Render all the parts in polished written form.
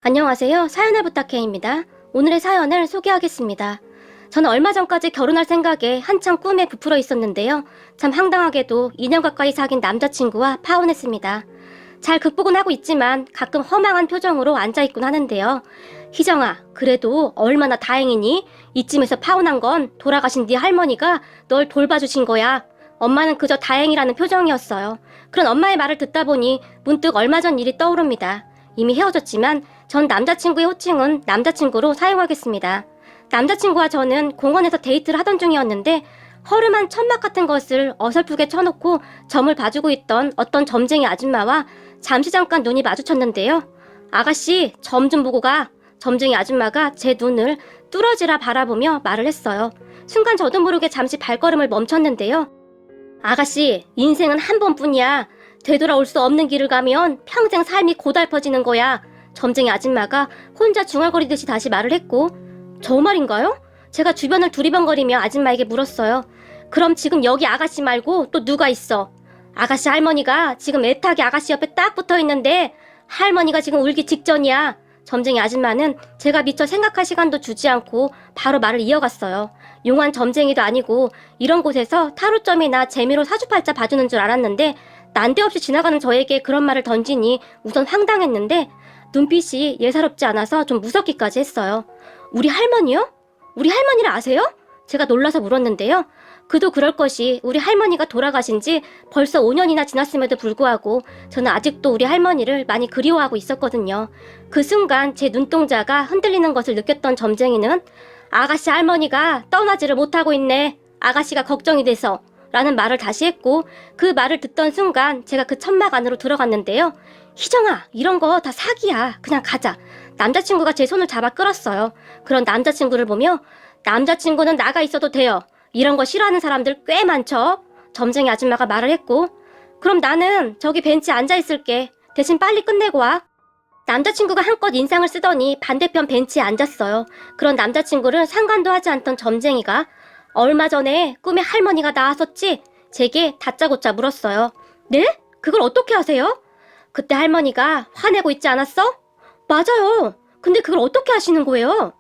안녕하세요. 사연을 부탁해입니다. 오늘의 사연을 소개하겠습니다. 저는 얼마 전까지 결혼할 생각에 한창 꿈에 부풀어 있었는데요. 참 황당하게도 2년 가까이 사귄 남자친구와 파혼했습니다. 잘 극복은 하고 있지만 가끔 허망한 표정으로 앉아있곤 하는데요. 희정아, 그래도 얼마나 다행이니? 이쯤에서 파혼한 건 돌아가신 네 할머니가 널 돌봐주신 거야. 엄마는 그저 다행이라는 표정이었어요. 그런 엄마의 말을 듣다 보니 문득 얼마 전 일이 떠오릅니다. 이미 헤어졌지만 전 남자친구의 호칭은 남자친구로 사용하겠습니다. 남자친구와 저는 공원에서 데이트를 하던 중이었는데 허름한 천막 같은 것을 어설프게 쳐놓고 점을 봐주고 있던 어떤 점쟁이 아줌마와 잠시 잠깐 눈이 마주쳤는데요. 아가씨, 점 좀 보고 가. 점쟁이 아줌마가 제 눈을 뚫어지라 바라보며 말을 했어요. 순간 저도 모르게 잠시 발걸음을 멈췄는데요. 아가씨, 인생은 한 번뿐이야. 되돌아올 수 없는 길을 가면 평생 삶이 고달퍼지는 거야. 점쟁이 아줌마가 혼자 중얼거리듯이 다시 말을 했고, 저 말인가요? 제가 주변을 두리번거리며 아줌마에게 물었어요. 그럼 지금 여기 아가씨 말고 또 누가 있어? 아가씨 할머니가 지금 애타게 아가씨 옆에 딱 붙어 있는데 할머니가 지금 울기 직전이야. 점쟁이 아줌마는 제가 미처 생각할 시간도 주지 않고 바로 말을 이어갔어요. 용한 점쟁이도 아니고 이런 곳에서 타로점이나 재미로 사주팔자 봐주는 줄 알았는데 난데없이 지나가는 저에게 그런 말을 던지니 우선 황당했는데 눈빛이 예사롭지 않아서 좀 무섭기까지 했어요. 우리 할머니요? 우리 할머니를 아세요? 제가 놀라서 물었는데요. 그도 그럴 것이 우리 할머니가 돌아가신 지 벌써 5년이나 지났음에도 불구하고 저는 아직도 우리 할머니를 많이 그리워하고 있었거든요. 그 순간 제 눈동자가 흔들리는 것을 느꼈던 점쟁이는 아가씨 할머니가 떠나지를 못하고 있네. 아가씨가 걱정이 돼서 라는 말을 다시 했고 그 말을 듣던 순간 제가 그 천막 안으로 들어갔는데요. 희정아, 이런 거 다 사기야. 그냥 가자. 남자친구가 제 손을 잡아 끌었어요. 그런 남자친구를 보며 남자친구는 나가 있어도 돼요. 이런 거 싫어하는 사람들 꽤 많죠. 점쟁이 아줌마가 말을 했고 그럼 나는 저기 벤치에 앉아있을게. 대신 빨리 끝내고 와. 남자친구가 한껏 인상을 쓰더니 반대편 벤치에 앉았어요. 그런 남자친구를 상관도 하지 않던 점쟁이가 얼마 전에 꿈에 할머니가 나왔었지? 제게 다짜고짜 물었어요. 네? 그걸 어떻게 아세요? 그때 할머니가 화내고 있지 않았어? 맞아요. 근데 그걸 어떻게 아시는 거예요?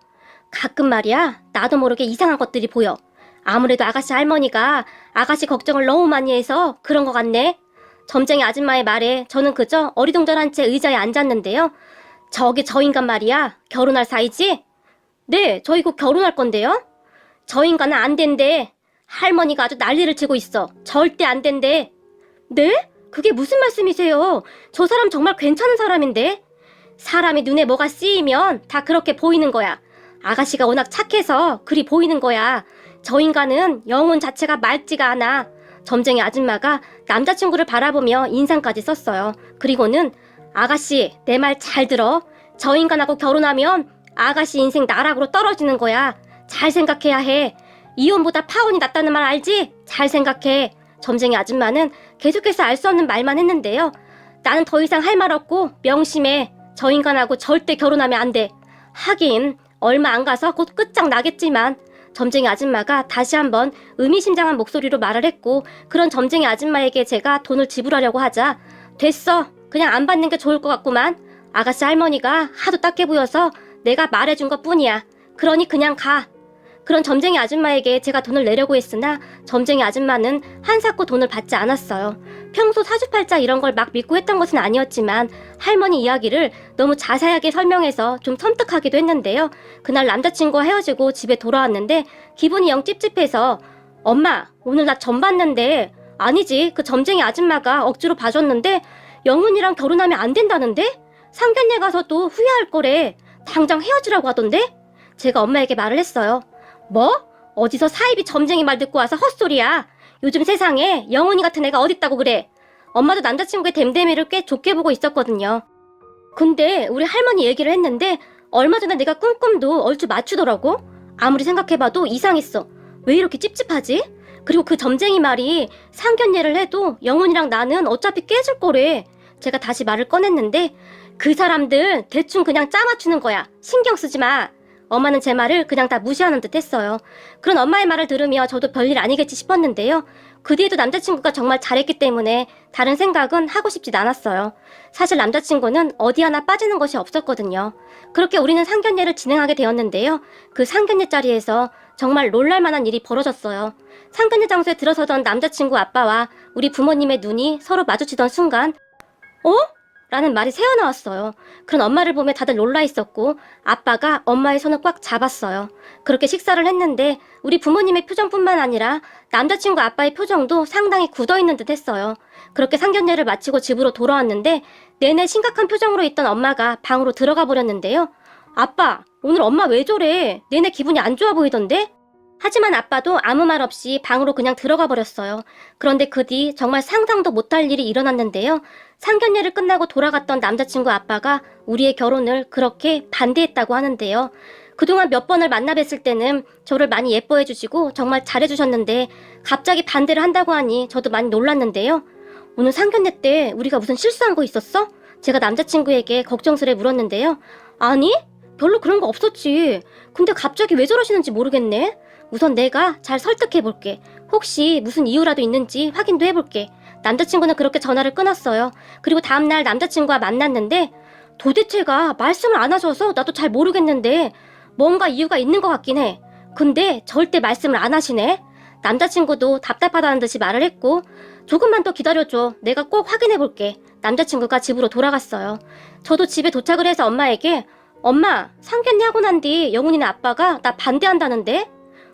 가끔 말이야, 나도 모르게 이상한 것들이 보여. 아무래도 아가씨 할머니가 아가씨 걱정을 너무 많이 해서 그런 것 같네. 점쟁이 아줌마의 말에 저는 그저 어리둥절한 채 의자에 앉았는데요. 저기 저 인간 말이야, 결혼할 사이지? 네, 저희 곧 결혼할 건데요. 저 인간은 안 된대. 할머니가 아주 난리를 치고 있어. 절대 안 된대. 네? 그게 무슨 말씀이세요? 저 사람 정말 괜찮은 사람인데? 사람이 눈에 뭐가 쓰이면 다 그렇게 보이는 거야. 아가씨가 워낙 착해서 그리 보이는 거야. 저 인간은 영혼 자체가 맑지가 않아. 점쟁이 아줌마가 남자친구를 바라보며 인상까지 썼어요. 그리고는 아가씨, 내 말 잘 들어. 저 인간하고 결혼하면 아가씨 인생 나락으로 떨어지는 거야. 잘 생각해야 해. 이혼보다 파혼이 낫다는 말 알지? 잘 생각해. 점쟁이 아줌마는 계속해서 알 수 없는 말만 했는데요. 나는 더 이상 할 말 없고 명심해. 저 인간하고 절대 결혼하면 안 돼. 하긴 얼마 안 가서 곧 끝장나겠지만 점쟁이 아줌마가 다시 한번 의미심장한 목소리로 말을 했고 그런 점쟁이 아줌마에게 제가 돈을 지불하려고 하자 됐어. 그냥 안 받는 게 좋을 것 같구만. 아가씨 할머니가 하도 딱해 보여서 내가 말해준 것 뿐이야. 그러니 그냥 가. 그런 점쟁이 아줌마에게 제가 돈을 내려고 했으나 점쟁이 아줌마는 한사코 돈을 받지 않았어요. 평소 사주팔자 이런 걸 막 믿고 했던 것은 아니었지만 할머니 이야기를 너무 자세하게 설명해서 좀 섬뜩하기도 했는데요. 그날 남자친구와 헤어지고 집에 돌아왔는데 기분이 영 찝찝해서 엄마, 오늘 나 점 봤는데 아니지, 그 점쟁이 아줌마가 억지로 봐줬는데 영훈이랑 결혼하면 안 된다는데? 상견례 가서도 후회할 거래. 당장 헤어지라고 하던데? 제가 엄마에게 말을 했어요. 뭐? 어디서 사이비 점쟁이 말 듣고 와서 헛소리야. 요즘 세상에 영훈이 같은 애가 어딨다고 그래. 엄마도 남자친구의 댐댐이를 꽤 좋게 보고 있었거든요. 근데 우리 할머니 얘기를 했는데 얼마 전에 내가 꿈꿈도 얼추 맞추더라고. 아무리 생각해봐도 이상했어. 왜 이렇게 찝찝하지? 그리고 그 점쟁이 말이 상견례를 해도 영훈이랑 나는 어차피 깨질 거래. 제가 다시 말을 꺼냈는데 그 사람들 대충 그냥 짜맞추는 거야. 신경 쓰지 마. 엄마는 제 말을 그냥 다 무시하는 듯 했어요. 그런 엄마의 말을 들으며 저도 별일 아니겠지 싶었는데요. 그 뒤에도 남자친구가 정말 잘했기 때문에 다른 생각은 하고 싶진 않았어요. 사실 남자친구는 어디 하나 빠지는 것이 없었거든요. 그렇게 우리는 상견례를 진행하게 되었는데요. 그 상견례 자리에서 정말 놀랄만한 일이 벌어졌어요. 상견례 장소에 들어서던 남자친구 아빠와 우리 부모님의 눈이 서로 마주치던 순간 어? 라는 말이 새어나왔어요. 그런 엄마를 보며 다들 놀라 있었고 아빠가 엄마의 손을 꽉 잡았어요. 그렇게 식사를 했는데 우리 부모님의 표정뿐만 아니라 남자친구 아빠의 표정도 상당히 굳어있는 듯 했어요. 그렇게 상견례를 마치고 집으로 돌아왔는데 내내 심각한 표정으로 있던 엄마가 방으로 들어가 버렸는데요. 아빠, 오늘 엄마 왜 저래? 내내 기분이 안 좋아 보이던데? 하지만 아빠도 아무 말 없이 방으로 그냥 들어가 버렸어요. 그런데 그 뒤 정말 상상도 못할 일이 일어났는데요. 상견례를 끝나고 돌아갔던 남자친구 아빠가 우리의 결혼을 그렇게 반대했다고 하는데요. 그동안 몇 번을 만나 뵀을 때는 저를 많이 예뻐해 주시고 정말 잘해 주셨는데 갑자기 반대를 한다고 하니 저도 많이 놀랐는데요. 오늘 상견례 때 우리가 무슨 실수한 거 있었어? 제가 남자친구에게 걱정스레 물었는데요. 아니, 별로 그런 거 없었지. 근데 갑자기 왜 저러시는지 모르겠네. 우선 내가 잘 설득해볼게. 혹시 무슨 이유라도 있는지 확인도 해볼게. 남자친구는 그렇게 전화를 끊었어요. 그리고 다음날 남자친구와 만났는데 도대체가 말씀을 안 하셔서 나도 잘 모르겠는데 뭔가 이유가 있는 것 같긴 해. 근데 절대 말씀을 안 하시네. 남자친구도 답답하다는 듯이 말을 했고 조금만 더 기다려줘. 내가 꼭 확인해볼게. 남자친구가 집으로 돌아갔어요. 저도 집에 도착을 해서 엄마에게 엄마, 상견례 하고 난 뒤 영훈이네 아빠가 나 반대한다는데?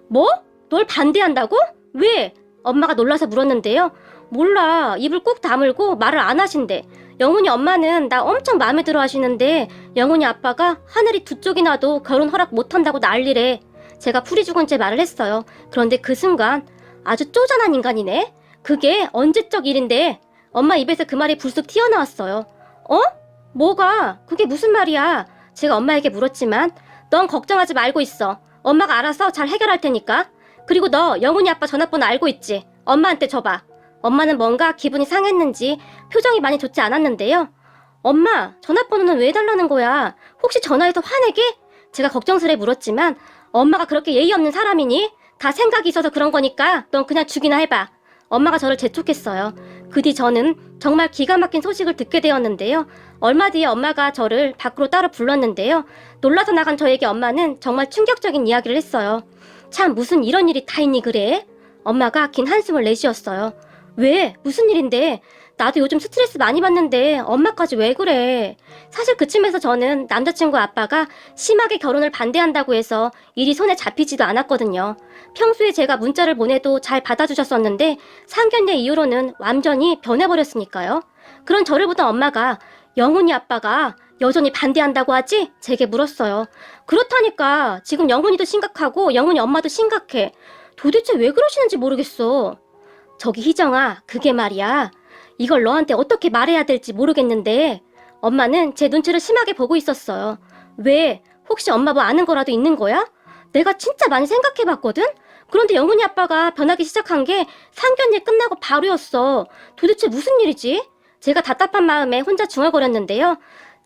뭐? 널 반대한다고? 왜? 엄마가 놀라서 물었는데요. 몰라. 입을 꾹 다물고 말을 안 하신대. 영훈이 엄마는 나 엄청 마음에 들어 하시는데 영훈이 아빠가 하늘이 두 쪽이 나도 결혼 허락 못한다고 난리래. 제가 풀이 죽은 채 말을 했어요. 그런데 그 순간 아주 쪼잔한 인간이네. 그게 언제적 일인데 엄마 입에서 그 말이 불쑥 튀어나왔어요. 어? 뭐가? 그게 무슨 말이야? 제가 엄마에게 물었지만 넌 걱정하지 말고 있어. 엄마가 알아서 잘 해결할 테니까. 그리고 너 영훈이 아빠 전화번호 알고 있지? 엄마한테 줘봐. 엄마는 뭔가 기분이 상했는지 표정이 많이 좋지 않았는데요. 엄마, 전화번호는 왜 달라는 거야? 혹시 전화해서 화내게? 제가 걱정스레 물었지만 엄마가 그렇게 예의 없는 사람이니? 다 생각이 있어서 그런 거니까 넌 그냥 주기나 해봐. 엄마가 저를 재촉했어요. 그 뒤 저는 정말 기가 막힌 소식을 듣게 되었는데요. 얼마 뒤에 엄마가 저를 밖으로 따로 불렀는데요. 놀라서 나간 저에게 엄마는 정말 충격적인 이야기를 했어요. 참 무슨 이런 일이 다 있니 그래? 엄마가 긴 한숨을 내쉬었어요. 왜? 무슨 일인데? 나도 요즘 스트레스 많이 받는데 엄마까지 왜 그래? 사실 그쯤에서 저는 남자친구 아빠가 심하게 결혼을 반대한다고 해서 일이 손에 잡히지도 않았거든요. 평소에 제가 문자를 보내도 잘 받아주셨었는데 상견례 이후로는 완전히 변해버렸으니까요. 그런 저를 보던 엄마가 영훈이 아빠가 여전히 반대한다고 하지? 제게 물었어요. 그렇다니까. 지금 영훈이도 심각하고 영훈이 엄마도 심각해. 도대체 왜 그러시는지 모르겠어. 저기 희정아, 그게 말이야. 이걸 너한테 어떻게 말해야 될지 모르겠는데 엄마는 제 눈치를 심하게 보고 있었어요. 왜? 혹시 엄마 뭐 아는 거라도 있는 거야? 내가 진짜 많이 생각해봤거든? 그런데 영훈이 아빠가 변하기 시작한 게 상견례 끝나고 바로였어. 도대체 무슨 일이지? 제가 답답한 마음에 혼자 중얼거렸는데요.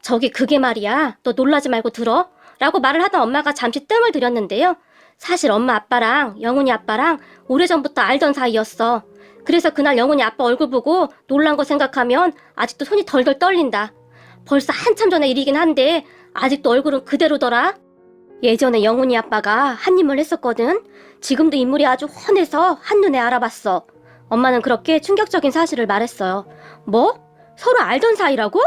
저기 그게 말이야. 너 놀라지 말고 들어. 라고 말을 하던 엄마가 잠시 뜸을 들였는데요. 사실 엄마 아빠랑 영훈이 아빠랑 오래전부터 알던 사이였어. 그래서 그날 영훈이 아빠 얼굴 보고 놀란 거 생각하면 아직도 손이 덜덜 떨린다. 벌써 한참 전의 일이긴 한데 아직도 얼굴은 그대로더라. 예전에 영훈이 아빠가 한 임을 했었거든. 지금도 인물이 아주 훤해서 한눈에 알아봤어. 엄마는 그렇게 충격적인 사실을 말했어요. 뭐? 서로 알던 사이라고?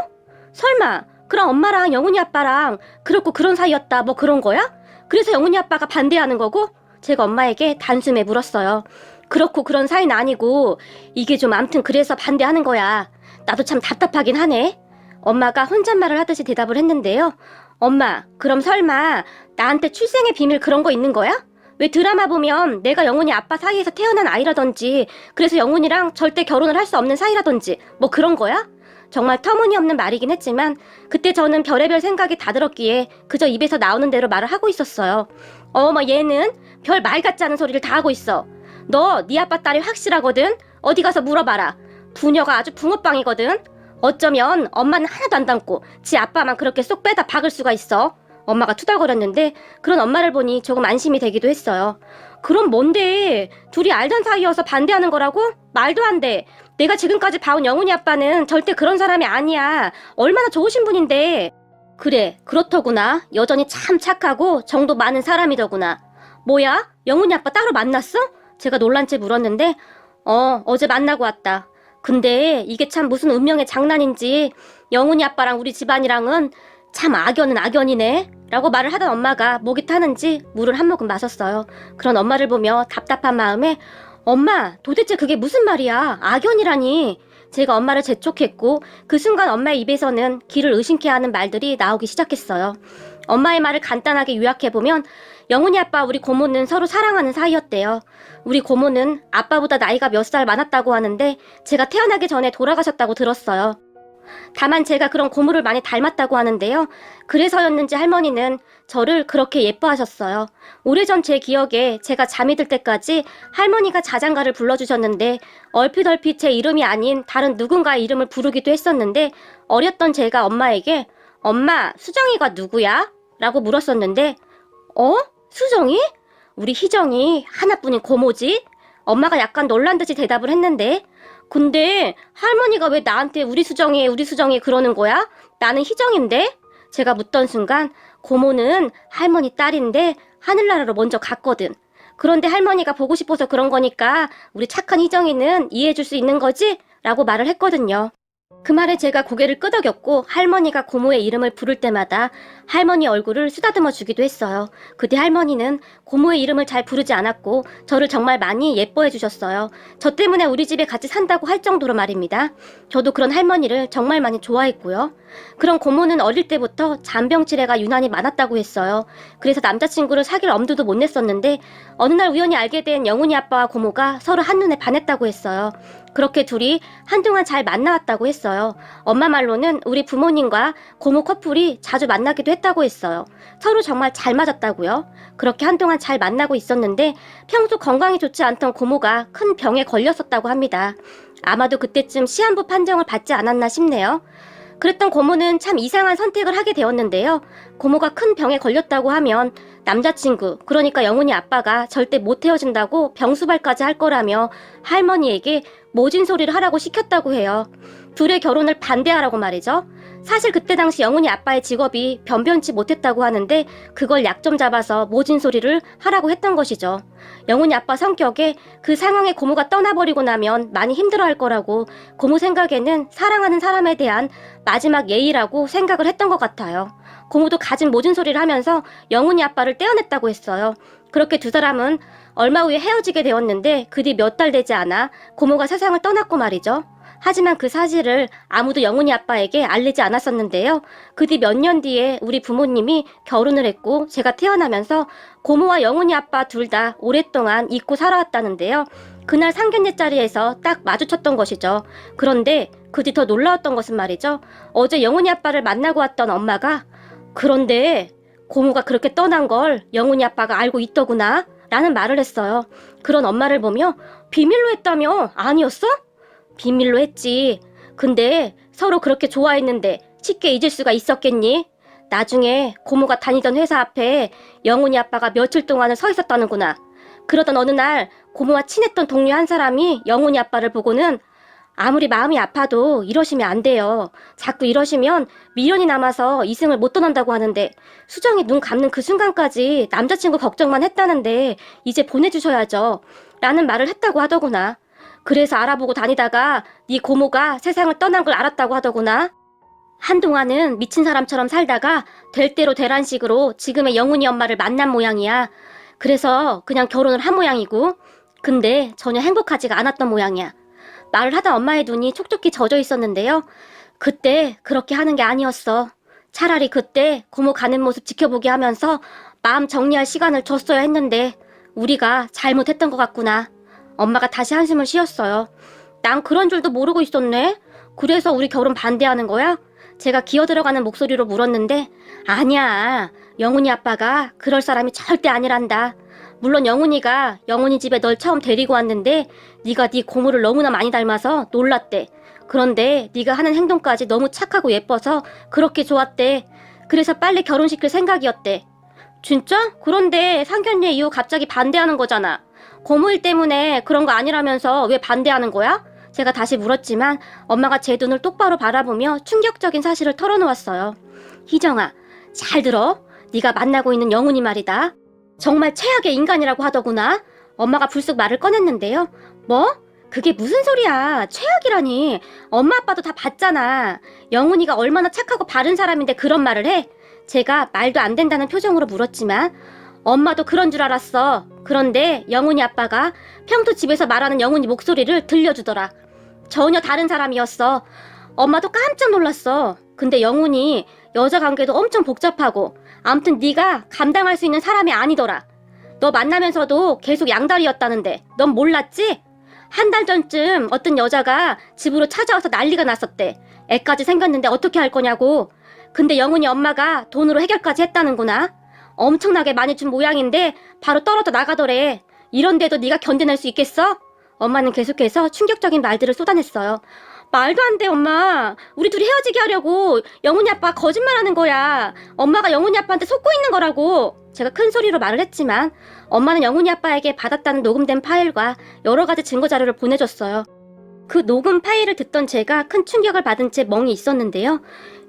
설마 그럼 엄마랑 영훈이 아빠랑 그렇고 그런 사이였다 뭐 그런 거야? 그래서 영훈이 아빠가 반대하는 거고? 제가 엄마에게 단숨에 물었어요. 그렇고 그런 사이는 아니고 이게 좀 암튼 그래서 반대하는 거야. 나도 참 답답하긴 하네. 엄마가 혼잣말을 하듯이 대답을 했는데요. 엄마, 그럼 설마 나한테 출생의 비밀 그런 거 있는 거야? 왜 드라마 보면 내가 영훈이 아빠 사이에서 태어난 아이라든지 그래서 영훈이랑 절대 결혼을 할 수 없는 사이라든지 뭐 그런 거야? 정말 터무니없는 말이긴 했지만 그때 저는 별의별 생각이 다 들었기에 그저 입에서 나오는 대로 말을 하고 있었어요. 어머 얘는 별 말 같지 않은 소리를 다 하고 있어. 너 네 아빠 딸이 확실하거든? 어디 가서 물어봐라. 부녀가 아주 붕어빵이거든? 어쩌면 엄마는 하나도 안 닮고 지 아빠만 그렇게 쏙 빼다 박을 수가 있어. 엄마가 투덜거렸는데 그런 엄마를 보니 조금 안심이 되기도 했어요. 그럼 뭔데? 둘이 알던 사이여서 반대하는 거라고? 말도 안 돼. 내가 지금까지 봐온 영훈이 아빠는 절대 그런 사람이 아니야. 얼마나 좋으신 분인데. 그래, 그렇더구나. 여전히 참 착하고 정도 많은 사람이더구나. 뭐야? 영훈이 아빠 따로 만났어? 제가 놀란 채 물었는데 어제 만나고 왔다. 근데 이게 참 무슨 운명의 장난인지 영훈이 아빠랑 우리 집안이랑은 참 악연은 악연이네 라고 말을 하던 엄마가 목이 타는지 물을 한 모금 마셨어요. 그런 엄마를 보며 답답한 마음에 엄마, 도대체 그게 무슨 말이야? 악연이라니. 제가 엄마를 재촉했고 그 순간 엄마의 입에서는 귀를 의심케 하는 말들이 나오기 시작했어요. 엄마의 말을 간단하게 요약해보면 영훈이 아빠 우리 고모는 서로 사랑하는 사이였대요. 우리 고모는 아빠보다 나이가 몇 살 많았다고 하는데 제가 태어나기 전에 돌아가셨다고 들었어요. 다만 제가 그런 고모를 많이 닮았다고 하는데요. 그래서였는지 할머니는 저를 그렇게 예뻐하셨어요. 오래전 제 기억에 제가 잠이 들 때까지 할머니가 자장가를 불러주셨는데 얼핏 제 이름이 아닌 다른 누군가의 이름을 부르기도 했었는데 어렸던 제가 엄마에게 엄마, 수정이가 누구야? 라고 물었었는데 수정이? 우리 희정이 하나뿐인 고모지? 엄마가 약간 놀란 듯이 대답을 했는데 근데 할머니가 왜 나한테 우리 수정이 그러는 거야? 나는 희정인데? 제가 묻던 순간 고모는 할머니 딸인데 하늘나라로 먼저 갔거든. 그런데 할머니가 보고 싶어서 그런 거니까 우리 착한 희정이는 이해해줄 수 있는 거지? 라고 말을 했거든요. 그 말에 제가 고개를 끄덕였고 할머니가 고모의 이름을 부를 때마다 할머니 얼굴을 쓰다듬어 주기도 했어요. 그때 할머니는 고모의 이름을 잘 부르지 않았고 저를 정말 많이 예뻐해 주셨어요. 저 때문에 우리 집에 같이 산다고 할 정도로 말입니다. 저도 그런 할머니를 정말 많이 좋아했고요. 그런 고모는 어릴 때부터 잔병치레가 유난히 많았다고 했어요. 그래서 남자친구를 사귈 엄두도 못 냈었는데 어느 날 우연히 알게 된 영훈이 아빠와 고모가 서로 한눈에 반했다고 했어요. 그렇게 둘이 한동안 잘 만나왔다고 했어요. 엄마 말로는 우리 부모님과 고모 커플이 자주 만나기도 했다고 했어요. 서로 정말 잘 맞았다고요. 그렇게 한동안 잘 만나고 있었는데 평소 건강이 좋지 않던 고모가 큰 병에 걸렸었다고 합니다. 아마도 그때쯤 시한부 판정을 받지 않았나 싶네요. 그랬던 고모는 참 이상한 선택을 하게 되었는데요. 고모가 큰 병에 걸렸다고 하면 남자친구, 그러니까 영훈이 아빠가 절대 못 헤어진다고 병수발까지 할 거라며 할머니에게 모진 소리를 하라고 시켰다고 해요. 둘의 결혼을 반대하라고 말이죠. 사실 그때 당시 영훈이 아빠의 직업이 변변치 못했다고 하는데 그걸 약점 잡아서 모진 소리를 하라고 했던 것이죠. 영훈이 아빠 성격에 그 상황에 고모가 떠나버리고 나면 많이 힘들어할 거라고 고모 생각에는 사랑하는 사람에 대한 마지막 예의라고 생각을 했던 것 같아요. 고모도 가진 모진 소리를 하면서 영훈이 아빠를 떼어냈다고 했어요. 그렇게 두 사람은 얼마 후에 헤어지게 되었는데 그 뒤 몇 달 되지 않아 고모가 세상을 떠났고 말이죠. 하지만 그 사실을 아무도 영훈이 아빠에게 알리지 않았었는데요. 그 뒤 몇 년 뒤에 우리 부모님이 결혼을 했고 제가 태어나면서 고모와 영훈이 아빠 둘 다 오랫동안 잊고 살아왔다는데요. 그날 상견례 자리에서 딱 마주쳤던 것이죠. 그런데 그 뒤 더 놀라웠던 것은 말이죠. 어제 영훈이 아빠를 만나고 왔던 엄마가 그런데 고모가 그렇게 떠난 걸 영훈이 아빠가 알고 있더구나 라는 말을 했어요. 그런 엄마를 보며 비밀로 했다며? 아니었어? 비밀로 했지. 근데 서로 그렇게 좋아했는데 쉽게 잊을 수가 있었겠니? 나중에 고모가 다니던 회사 앞에 영훈이 아빠가 며칠 동안을 서 있었다는구나. 그러던 어느 날 고모와 친했던 동료 한 사람이 영훈이 아빠를 보고는 아무리 마음이 아파도 이러시면 안 돼요. 자꾸 이러시면 미련이 남아서 이승을 못 떠난다고 하는데 수정이 눈 감는 그 순간까지 남자친구 걱정만 했다는데 이제 보내주셔야죠. 라는 말을 했다고 하더구나. 그래서 알아보고 다니다가 네 고모가 세상을 떠난 걸 알았다고 하더구나. 한동안은 미친 사람처럼 살다가 될 대로 되란 식으로 지금의 영훈이 엄마를 만난 모양이야. 그래서 그냥 결혼을 한 모양이고 근데 전혀 행복하지가 않았던 모양이야. 말을 하다 엄마의 눈이 촉촉히 젖어 있었는데요. 그때 그렇게 하는 게 아니었어. 차라리 그때 고모 가는 모습 지켜보게 하면서 마음 정리할 시간을 줬어야 했는데 우리가 잘못했던 것 같구나. 엄마가 다시 한숨을 쉬었어요. 난 그런 줄도 모르고 있었네. 그래서 우리 결혼 반대하는 거야? 제가 기어들어가는 목소리로 물었는데 아니야. 영훈이 아빠가 그럴 사람이 절대 아니란다. 물론 영훈이가 영훈이 집에 널 처음 데리고 왔는데 네가 네 고모를 너무나 많이 닮아서 놀랐대. 그런데 네가 하는 행동까지 너무 착하고 예뻐서 그렇게 좋았대. 그래서 빨리 결혼시킬 생각이었대. 진짜? 그런데 상견례 이후 갑자기 반대하는 거잖아. 고무일 때문에 그런 거 아니라면서 왜 반대하는 거야? 제가 다시 물었지만 엄마가 제 눈을 똑바로 바라보며 충격적인 사실을 털어놓았어요. 희정아, 잘 들어. 네가 만나고 있는 영훈이 말이다. 정말 최악의 인간이라고 하더구나. 엄마가 불쑥 말을 꺼냈는데요. 뭐? 그게 무슨 소리야. 최악이라니. 엄마 아빠도 다 봤잖아. 영훈이가 얼마나 착하고 바른 사람인데 그런 말을 해? 제가 말도 안 된다는 표정으로 물었지만 엄마도 그런 줄 알았어. 그런데 영훈이 아빠가 평소 집에서 말하는 영훈이 목소리를 들려주더라. 전혀 다른 사람이었어. 엄마도 깜짝 놀랐어. 근데 영훈이 여자 관계도 엄청 복잡하고 아무튼 네가 감당할 수 있는 사람이 아니더라. 너 만나면서도 계속 양다리였다는데 넌 몰랐지? 한 달 전쯤 어떤 여자가 집으로 찾아와서 난리가 났었대. 애까지 생겼는데 어떻게 할 거냐고. 근데 영훈이 엄마가 돈으로 해결까지 했다는구나. 엄청나게 많이 준 모양인데 바로 떨어져 나가더래. 이런데도 네가 견뎌낼 수 있겠어? 엄마는 계속해서 충격적인 말들을 쏟아냈어요. 말도 안 돼, 엄마. 우리 둘이 헤어지게 하려고 영훈이 아빠가 거짓말하는 거야. 엄마가 영훈이 아빠한테 속고 있는 거라고. 제가 큰 소리로 말을 했지만 엄마는 영훈이 아빠에게 받았다는 녹음된 파일과 여러 가지 증거 자료를 보내줬어요. 그 녹음 파일을 듣던 제가 큰 충격을 받은 채 멍이 있었는데요.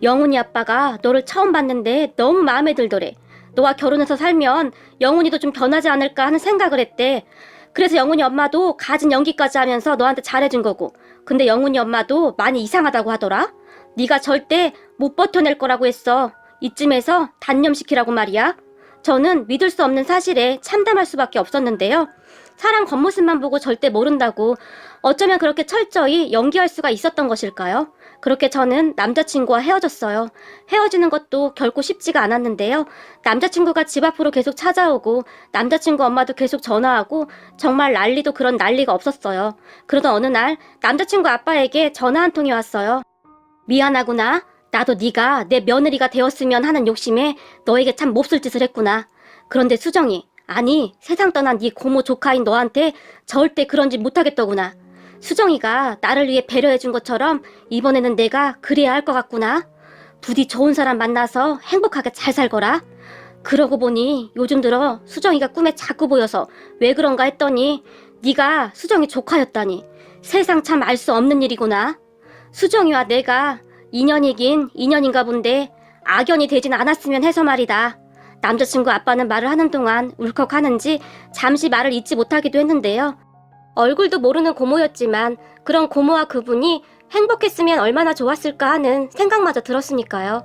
영훈이 아빠가 너를 처음 봤는데 너무 마음에 들더래. 너와 결혼해서 살면 영훈이도 좀 변하지 않을까 하는 생각을 했대. 그래서 영훈이 엄마도 가진 연기까지 하면서 너한테 잘해준 거고. 근데 영훈이 엄마도 많이 이상하다고 하더라. 네가 절대 못 버텨낼 거라고 했어. 이쯤에서 단념시키라고 말이야. 저는 믿을 수 없는 사실에 참담할 수밖에 없었는데요. 사람 겉모습만 보고 절대 모른다고 어쩌면 그렇게 철저히 연기할 수가 있었던 것일까요? 그렇게 저는 남자친구와 헤어졌어요. 헤어지는 것도 결코 쉽지가 않았는데요. 남자친구가 집 앞으로 계속 찾아오고 남자친구 엄마도 계속 전화하고 정말 난리도 그런 난리가 없었어요. 그러던 어느 날 남자친구 아빠에게 전화 한 통이 왔어요. 미안하구나. 나도 네가 내 며느리가 되었으면 하는 욕심에 너에게 참 몹쓸 짓을 했구나. 그런데 수정이, 아니 세상 떠난 네 고모 조카인 너한테 절대 그런 짓 못하겠더구나. 수정이가 나를 위해 배려해준 것처럼 이번에는 내가 그래야 할 것 같구나. 부디 좋은 사람 만나서 행복하게 잘 살거라. 그러고 보니 요즘 들어 수정이가 꿈에 자꾸 보여서 왜 그런가 했더니 네가 수정이 조카였다니. 세상 참 알 수 없는 일이구나. 수정이와 내가 인연이긴 인연인가 본데 악연이 되진 않았으면 해서 말이다. 남자친구 아빠는 말을 하는 동안 울컥하는지 잠시 말을 잇지 못하기도 했는데요. 얼굴도 모르는 고모였지만 그런 고모와 그분이 행복했으면 얼마나 좋았을까 하는 생각마저 들었으니까요.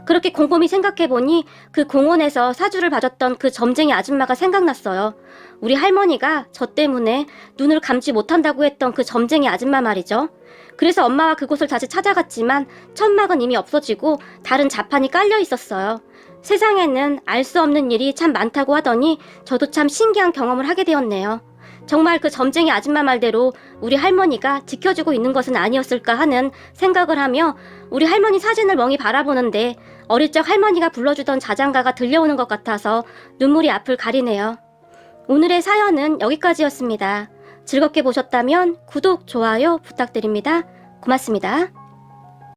그렇게 곰곰이 생각해보니 그 공원에서 사주를 봐줬던 그 점쟁이 아줌마가 생각났어요. 우리 할머니가 저 때문에 눈을 감지 못한다고 했던 그 점쟁이 아줌마 말이죠. 그래서 엄마와 그곳을 다시 찾아갔지만 천막은 이미 없어지고 다른 자판이 깔려 있었어요. 세상에는 알 수 없는 일이 참 많다고 하더니 저도 참 신기한 경험을 하게 되었네요. 정말 그 점쟁이 아줌마 말대로 우리 할머니가 지켜주고 있는 것은 아니었을까 하는 생각을 하며 우리 할머니 사진을 멍이 바라보는데 어릴 적 할머니가 불러주던 자장가가 들려오는 것 같아서 눈물이 앞을 가리네요. 오늘의 사연은 여기까지였습니다. 즐겁게 보셨다면 구독, 좋아요 부탁드립니다. 고맙습니다.